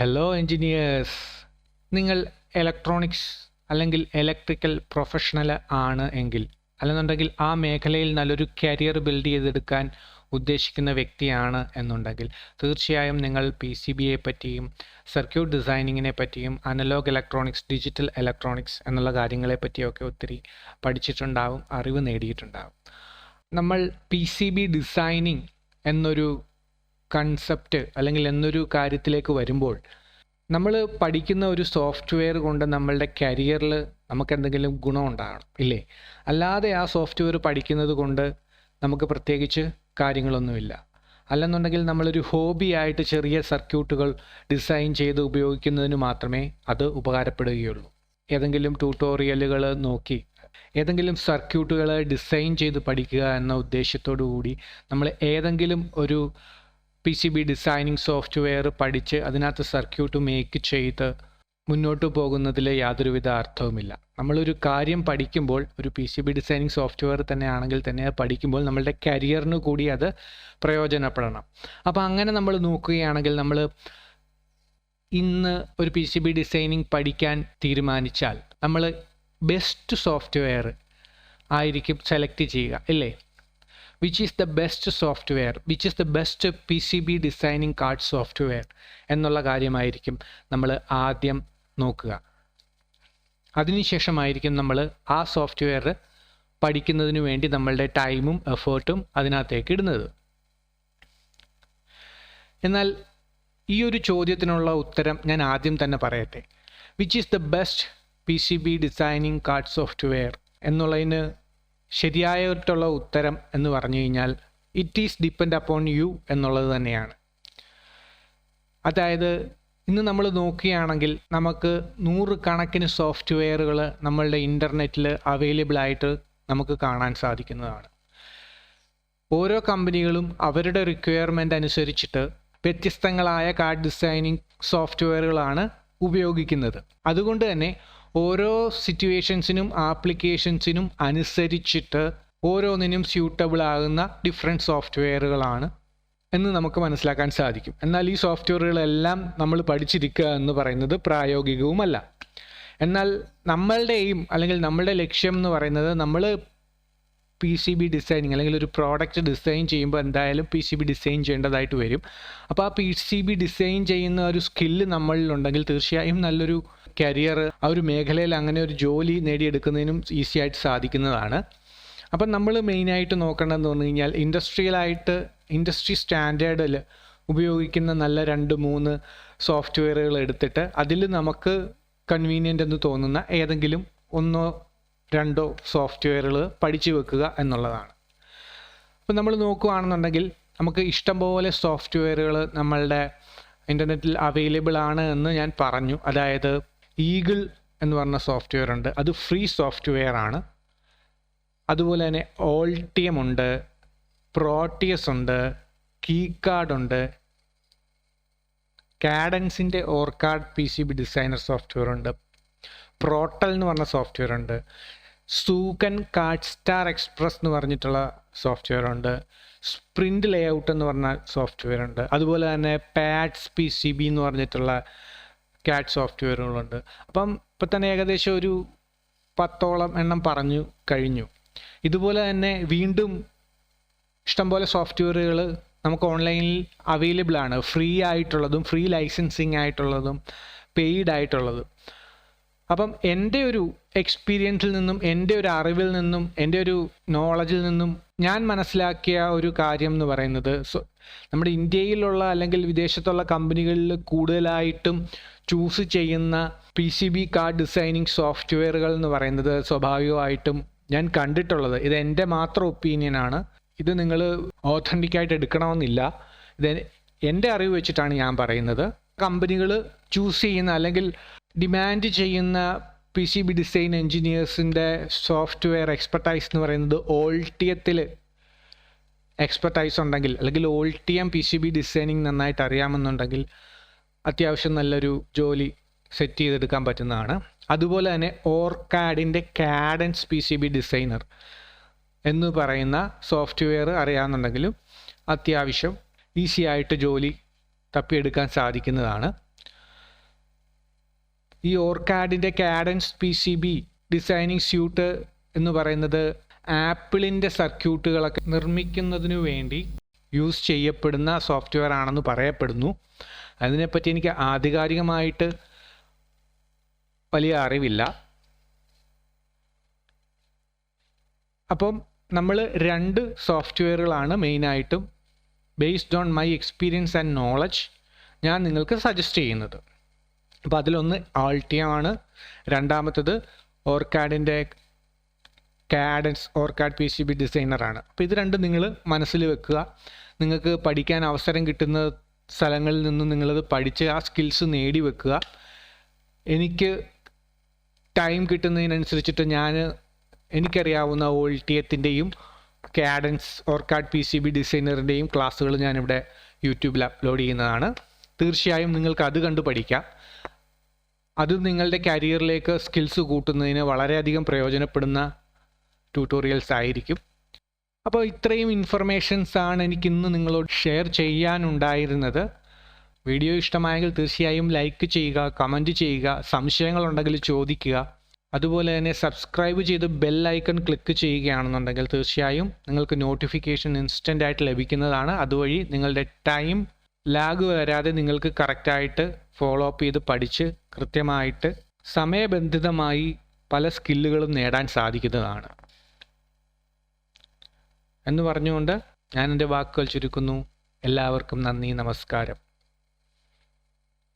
Hello engineers, നിങ്ങൾ electronics അല്ലെങ്കിൽ electrical professional ആണ് എങ്കിൽ, അല്ലെന്നുണ്ടെങ്കിൽ ആ മേഖലയിൽ നല്ലൊരു കരിയർ ബിൽഡ് ചെയ്തെടുക്കാൻ ഉദ്ദേശിക്കുന്ന വ്യക്തിയാണ് എന്നുണ്ടെങ്കിൽ തീർച്ചയായും നിങ്ങൾ PCBയെ പറ്റിയും സർക്യൂട്ട് ഡിസൈനിങ്ങിനെ പറ്റിയും അനലോഗ് ഇലക്ട്രോണിക്സ്, ഡിജിറ്റൽ ഇലക്ട്രോണിക്സ് എന്നുള്ള കാര്യങ്ങളെ പറ്റിയൊക്കെ ഒത്തിരി പഠിച്ചിട്ടുണ്ടാവും, അറിവ് നേടിയിട്ടുണ്ടാവും. നമ്മൾ PCB ഡിസൈനിങ് എന്നൊരു കൺസെപ്റ്റ് അല്ലെങ്കിൽ എന്നൊരു കാര്യത്തിലേക്ക് വരുമ്പോൾ നമ്മൾ പഠിക്കുന്ന ഒരു സോഫ്റ്റ്വെയർ കൊണ്ട് നമ്മളുടെ കരിയറിൽ നമുക്ക് എന്തെങ്കിലും ഗുണമുണ്ടാകണം ഇല്ലേ? അല്ലാതെ ആ സോഫ്റ്റ്വെയർ പഠിക്കുന്നത് കൊണ്ട് നമുക്ക് പ്രത്യേകിച്ച് കാര്യങ്ങളൊന്നുമില്ല. അല്ലെന്നുണ്ടെങ്കിൽ നമ്മളൊരു ഹോബി ആയിട്ട് ചെറിയ സർക്യൂട്ടുകൾ ഡിസൈൻ ചെയ്ത് ഉപയോഗിക്കുന്നതിന് മാത്രമേ അത് ഉപകാരപ്പെടുകയുള്ളൂ. ഏതെങ്കിലും ട്യൂട്ടോറിയലുകൾ നോക്കി ഏതെങ്കിലും സർക്യൂട്ടുകൾ ഡിസൈൻ ചെയ്ത് പഠിക്കുക എന്ന ഉദ്ദേശത്തോടു കൂടി നമ്മൾ ഏതെങ്കിലും ഒരു PCB ഡിസൈനിങ് സോഫ്റ്റ്വെയർ പഠിച്ച് അതിനകത്ത് സർക്യൂട്ട് മേക്ക് ചെയ്ത് മുന്നോട്ട് പോകുന്നതിൽ യാതൊരുവിധ അർത്ഥവുമില്ല. നമ്മളൊരു കാര്യം പഠിക്കുമ്പോൾ, ഒരു PCB ഡിസൈനിങ് സോഫ്റ്റ്വെയർ തന്നെ ആണെങ്കിൽ തന്നെ പഠിക്കുമ്പോൾ നമ്മളുടെ കരിയറിന് കൂടി അത് പ്രയോജനപ്പെടണം. അപ്പോൾ അങ്ങനെ നമ്മൾ നോക്കുകയാണെങ്കിൽ, നമ്മൾ ഇന്ന് ഒരു PCB ഡിസൈനിങ് പഠിക്കാൻ തീരുമാനിച്ചാൽ നമ്മൾ ബെസ്റ്റ് സോഫ്റ്റ്വെയർ ആയിരിക്കും സെലക്ട് ചെയ്യുക ഇല്ലേ? Which is the best software, which is the best PCB designing card software എന്നുള്ള കാര്യമായിരിക്കും നമ്മൾ ആദ്യം നോക്കുക. അതിനുശേഷമായിരിക്കും നമ്മൾ ആ സോഫ്റ്റ്വെയർ പഠിക്കുന്നതിന് വേണ്ടി നമ്മളുടെ ടൈമും എഫേർട്ടും അതിനകത്തേക്ക് ഇടുന്നത്. എന്നാൽ ഈ ഒരു ചോദ്യത്തിനുള്ള ഉത്തരം ഞാൻ ആദ്യം തന്നെ പറയട്ടെ. Which is the best PCB designing card software എന്നുള്ളതിന് ശരിയായിട്ടുള്ള ഉത്തരം എന്ന് പറഞ്ഞു കഴിഞ്ഞാൽ it is depend upon you എന്നുള്ളത് തന്നെയാണ്. അതായത് ഇന്ന് നമ്മൾ നോക്കുകയാണെങ്കിൽ നമുക്ക് 100 കണക്കിന് സോഫ്റ്റ്വെയറുകൾ നമ്മളുടെ ഇൻ്റർനെറ്റിൽ അവൈലബിൾ ആയിട്ട് നമുക്ക് കാണാൻ സാധിക്കുന്നതാണ്. ഓരോ കമ്പനികളും അവരുടെ റിക്വയർമെൻ്റ് അനുസരിച്ചിട്ട് വ്യത്യസ്തങ്ങളായ കാർഡ് ഡിസൈനിങ് സോഫ്റ്റ്വെയറുകളാണ് ഉപയോഗിക്കുന്നത്. അതുകൊണ്ട് തന്നെ ഓരോ സിറ്റുവേഷൻസിനും ആപ്ലിക്കേഷൻസിനും അനുസരിച്ചിട്ട് ഓരോന്നിനും സ്യൂട്ടബിൾ ആകുന്ന ഡിഫറെൻറ്റ് സോഫ്റ്റ്വെയറുകളാണ് എന്ന് നമുക്ക് മനസ്സിലാക്കാൻ സാധിക്കും. എന്നാൽ ഈ സോഫ്റ്റ്വെയറുകളെല്ലാം നമ്മൾ പഠിച്ചിരിക്കുക എന്ന് പറയുന്നത് പ്രായോഗികവുമല്ല. എന്നാൽ നമ്മളുടെ എയിം അല്ലെങ്കിൽ നമ്മളുടെ ലക്ഷ്യം എന്ന് പറയുന്നത്, നമ്മൾ PCB ഡിസൈനിങ് അല്ലെങ്കിൽ ഒരു പ്രോഡക്റ്റ് ഡിസൈൻ ചെയ്യുമ്പോൾ എന്തായാലും PCB ഡിസൈൻ ചെയ്യേണ്ടതായിട്ട് വരും. അപ്പോൾ ആ PCB ഡിസൈൻ ചെയ്യുന്ന ഒരു സ്കില്ല് നമ്മളിലുണ്ടെങ്കിൽ തീർച്ചയായും നല്ലൊരു കരിയർ, ആ ഒരു മേഖലയിൽ അങ്ങനെ ഒരു ജോലി നേടിയെടുക്കുന്നതിനും ഈസി ആയിട്ട് സാധിക്കുന്നതാണ്. അപ്പം നമ്മൾ മെയിനായിട്ട് നോക്കേണ്ടതെന്ന് പറഞ്ഞു കഴിഞ്ഞാൽ, ഇൻഡസ്ട്രി സ്റ്റാൻഡേർഡിൽ ഉപയോഗിക്കുന്ന നല്ല 2-3 സോഫ്റ്റ്വെയറുകൾ എടുത്തിട്ട് അതിൽ നമുക്ക് കൺവീനിയൻ്റ് എന്ന് തോന്നുന്ന ഏതെങ്കിലും 1-2 സോഫ്റ്റ്വെയറുകൾ പഠിച്ചു വെക്കുക എന്നുള്ളതാണ്. അപ്പം നമ്മൾ നോക്കുകയാണെന്നുണ്ടെങ്കിൽ നമുക്ക് ഇഷ്ടംപോലെ സോഫ്റ്റ്വെയറുകൾ നമ്മളുടെ ഇൻ്റർനെറ്റിൽ അവൈലബിൾ ആണ് എന്ന് ഞാൻ പറഞ്ഞു. അതായത് ഈഗിൾ എന്ന് പറഞ്ഞ സോഫ്റ്റ്വെയർ ഉണ്ട്, അത് ഫ്രീ സോഫ്റ്റ്വെയർ ആണ്. അതുപോലെ തന്നെ ഓൾട്ടിയം ഉണ്ട്, പ്രോട്ടിയസ് ഉണ്ട്, കീകാർഡ് ഉണ്ട്, കാഡൻസിൻ്റെ ഓർക്കാഡ് PCB ഡിസൈനർ സോഫ്റ്റ്വെയർ ഉണ്ട്, പ്രോട്ടൽ എന്ന് പറഞ്ഞ സോഫ്റ്റ്വെയർ ഉണ്ട്, സൂക്കൻ കാർഡ് സ്റ്റാർ എക്സ്പ്രസ് എന്ന് പറഞ്ഞിട്ടുള്ള സോഫ്റ്റ്വെയർ ഉണ്ട്, സ്പ്രിൻ്റ് ലേഔട്ട് എന്ന് പറഞ്ഞ സോഫ്റ്റ്വെയർ ഉണ്ട്. അതുപോലെ തന്നെ പാഡ്സ് PCB എന്ന് പറഞ്ഞിട്ടുള്ള CAD സോഫ്റ്റ്വെയറുകളുണ്ട്. അപ്പം ഇപ്പം തന്നെ ഏകദേശം ഒരു 10ഓളം എണ്ണം പറഞ്ഞു കഴിഞ്ഞു. ഇതുപോലെ തന്നെ വീണ്ടും ഇഷ്ടംപോലെ സോഫ്റ്റ്വെയറുകൾ നമുക്ക് ഓൺലൈനിൽ അവൈലബിൾ ആണ്. ഫ്രീ ആയിട്ടുള്ളതും ഫ്രീ ലൈസൻസിങ് ആയിട്ടുള്ളതും പെയ്ഡ് ആയിട്ടുള്ളതും. അപ്പം എൻ്റെ ഒരു എക്സ്പീരിയൻസിൽ നിന്നും, എൻ്റെ ഒരു അറിവിൽ നിന്നും, എൻ്റെ ഒരു നോളജിൽ നിന്നും ഞാൻ മനസ്സിലാക്കിയ ഒരു കാര്യം എന്ന് പറയുന്നത്, നമ്മുടെ ഇന്ത്യയിലുള്ള അല്ലെങ്കിൽ വിദേശത്തുള്ള കമ്പനികളിൽ കൂടുതലായിട്ടും ചൂസ് ചെയ്യുന്ന PCB കാർഡ് ഡിസൈനിങ് സോഫ്റ്റ്വെയറുകൾ എന്ന് പറയുന്നത് സ്വാഭാവികമായിട്ടും ഞാൻ കണ്ടിട്ടുള്ളത്, ഇത് എൻ്റെ മാത്രം ഒപ്പീനിയനാണ്, ഇത് നിങ്ങൾ ഓഥൻറ്റിക്കായിട്ട് എടുക്കണമെന്നില്ല, ഇത് എൻ്റെ അറിവ് വെച്ചിട്ടാണ് ഞാൻ പറയുന്നത്. കമ്പനികൾ ചൂസ് ചെയ്യുന്ന അല്ലെങ്കിൽ ഡിമാൻഡ് ചെയ്യുന്ന PCB ഡിസൈൻ എൻജിനീയേഴ്സിൻ്റെ സോഫ്റ്റ്വെയർ എക്സ്പെർട്ടൈസ് എന്ന് പറയുന്നത് ഓൾട്ടിയത്തിൽ എക്സ്പെർട്ടൈസ് ഉണ്ടെങ്കിൽ, അല്ലെങ്കിൽ ഓൾട്ടിയം PCB ഡിസൈനിങ് നന്നായിട്ട് അറിയാമെന്നുണ്ടെങ്കിൽ അത്യാവശ്യം നല്ലൊരു ജോലി സെറ്റ് ചെയ്തെടുക്കാൻ പറ്റുന്നതാണ്. അതുപോലെ തന്നെ ഓർക്കാഡിൻ്റെ കാഡൻസ് PCB ഡിസൈനർ എന്ന് പറയുന്ന സോഫ്റ്റ്വെയർ അറിയാമെന്നുണ്ടെങ്കിലും അത്യാവശ്യം ഈസി ആയിട്ട് ജോലി തപ്പിയെടുക്കാൻ സാധിക്കുന്നതാണ്. ഈ ഓർക്കാഡിൻ്റെ കാഡൻസ് PCB ഡിസൈനിങ് സ്യൂട്ട് എന്ന് പറയുന്നത് ആപ്പിളിൻ്റെ സർക്യൂട്ടുകളൊക്കെ നിർമ്മിക്കുന്നതിനു വേണ്ടി യൂസ് ചെയ്യപ്പെടുന്ന സോഫ്റ്റ്വെയർ ആണെന്ന് പറയപ്പെടുന്നു. അതിനെപ്പറ്റി എനിക്ക് ആധികാരികമായിട്ട് വലിയ അറിവില്ല. അപ്പം നമ്മൾ 2 സോഫ്റ്റ്വെയറുകളാണ് മെയിനായിട്ടും based on my experience and knowledge ഞാൻ നിങ്ങൾക്ക് സജസ്റ്റ് ചെയ്യുന്നത്. അപ്പോൾ അതിലൊന്ന് ആൾട്ടിയം ആണ്, രണ്ടാമത്തത് ഓർക്കാഡിൻ്റെ കാഡൻസ് ഓർക്കാഡ് PCB ഡിസൈനറാണ്. അപ്പോൾ ഇത് രണ്ടും നിങ്ങൾ മനസ്സിൽ വെക്കുക. നിങ്ങൾക്ക് പഠിക്കാൻ അവസരം കിട്ടുന്ന സ്ഥലങ്ങളിൽ നിന്ന് നിങ്ങളത് പഠിച്ച് ആ സ്കിൽസ് നേടി വെക്കുക. എനിക്ക് ടൈം കിട്ടുന്നതിനനുസരിച്ചിട്ട് എനിക്കറിയാവുന്ന ഓൾട്ടിയത്തിൻ്റെയും കാഡൻസ് ഓർക്കാഡ് PCB ഡിസൈനറിൻ്റെയും ക്ലാസ്സുകൾ ഞാനിവിടെ യൂട്യൂബിൽ അപ്ലോഡ് ചെയ്യുന്നതാണ്. തീർച്ചയായും നിങ്ങൾക്ക് അത് കണ്ട് പഠിക്കാം. അത് നിങ്ങളുടെ കരിയറിലേക്ക് സ്കിൽസ് കൂട്ടുന്നതിന് വളരെയധികം പ്രയോജനപ്പെടുന്ന ട്യൂട്ടോറിയൽസ് ആയിരിക്കും. അപ്പോൾ ഇത്രയും ഇൻഫർമേഷൻസ് ആണ് എനിക്കിന്ന് നിങ്ങളോട് ഷെയർ ചെയ്യാനുണ്ടായിരുന്നത്. വീഡിയോ ഇഷ്ടമായെങ്കിൽ തീർച്ചയായും ലൈക്ക് ചെയ്യുക, കമൻറ്റ് ചെയ്യുക, സംശയങ്ങളുണ്ടെങ്കിൽ ചോദിക്കുക. അതുപോലെ തന്നെ സബ്സ്ക്രൈബ് ചെയ്ത് ബെൽ ഐക്കൺ ക്ലിക്ക് ചെയ്യുകയാണെന്നുണ്ടെങ്കിൽ തീർച്ചയായും നിങ്ങൾക്ക് നോട്ടിഫിക്കേഷൻ ഇൻസ്റ്റൻ്റ് ആയിട്ട് ലഭിക്കുന്നതാണ്. അതുവഴി നിങ്ങളുടെ ടൈം ലാഗ് വരാതെ നിങ്ങൾക്ക് കറക്റ്റായിട്ട് ഫോളോ അപ്പ് ചെയ്ത് പഠിച്ച് കൃത്യമായിട്ട് സമയബന്ധിതമായി പല സ്കില്ലുകളും നേടാൻ സാധിക്കുന്നതാണ് എന്ന് പറഞ്ഞുകൊണ്ട് ഞാൻ എൻ്റെ വാക്കുകൾ ചുരുക്കുന്നു. എല്ലാവർക്കും നന്ദി, നമസ്കാരം.